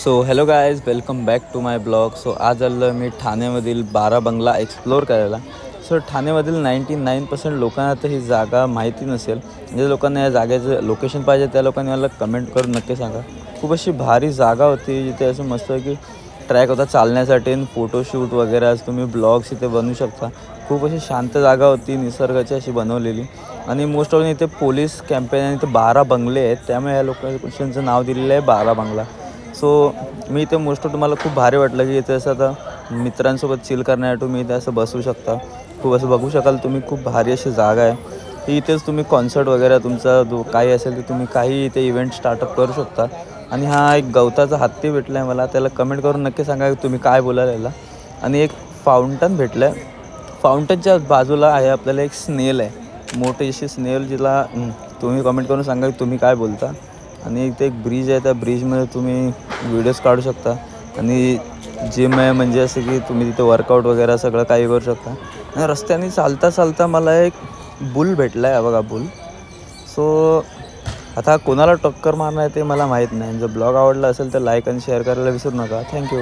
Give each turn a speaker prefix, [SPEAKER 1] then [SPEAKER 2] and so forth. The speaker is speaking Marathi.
[SPEAKER 1] So hello guys, welcome back to my blog. So आज आलो मी ठाण्यामधील बारा बंगला एक्सप्लोअर करायला. सो ठाण्यामधील 99% लोकांना तर ही जागा माहिती नसेल. ज्या लोकांना या जागेचं लोकेशन पाहिजे त्या लोकांनी मला कमेंट करून नक्की सांगा. खूप अशी भारी जागा होती जिथे असं मस्त की ट्रॅक होता चालण्यासाठी आणि फोटोशूट वगैरे आज तुम्ही ब्लॉग्स इथे बनवू शकता. खूप अशी शांत जागा होती, निसर्गाची अशी बनवलेली. आणि मोस्ट ऑफ इथे पोलीस कॅम्पेन आणि इथे 12 बंगले आहेत, त्यामुळे या लोकेशनचं नाव दिलेलं आहे बारा बंगला. सो मी इथे मोस्ट ऑफ तुम्हाला खूप भारी वाटलं की इथे असं आता मित्रांसोबत चिल करण्यासाठी तुम्ही इथे असं बसू शकता. खूप असं बघू शकाल तुम्ही, खूप भारी अशी जागा आहे. की इथेच तुम्ही कॉन्सर्ट वगैरे तुमचा काही असेल तर तुम्ही काही इथे इव्हेंट स्टार्टअप करू शकता. आणि हा एक गवताचा हत्ती भेटला आहे मला, त्याला कमेंट करून नक्की सांगा की तुम्ही काय बोलाल याला. आणि एक फाउंटन भेटलं आहे. फाउंटनच्या बाजूला आहे आपल्याला एक स्नेल आहे, मोठी अशी स्नेल, जिला तुम्ही कमेंट करून सांगा की तुम्ही काय बोलता. आणि इथे एक ब्रिज आहे, त्या ब्रिजमध्ये तुम्ही व्हिडिओज काढू शकता. आणि जिम आहे, म्हणजे असं की तुम्ही तिथे वर्कआउट वगैरे सगळं काही करू शकता. आणि रस्त्याने चालता चालता मला एक बुल भेटला आहे, बघा बुल. सो आता कोणाला टक्कर मारणार आहे ते मला माहीत नाही. जर ब्लॉग आवडला असेल तर लाईक आणि शेअर करायला विसरू नका. थँक्यू.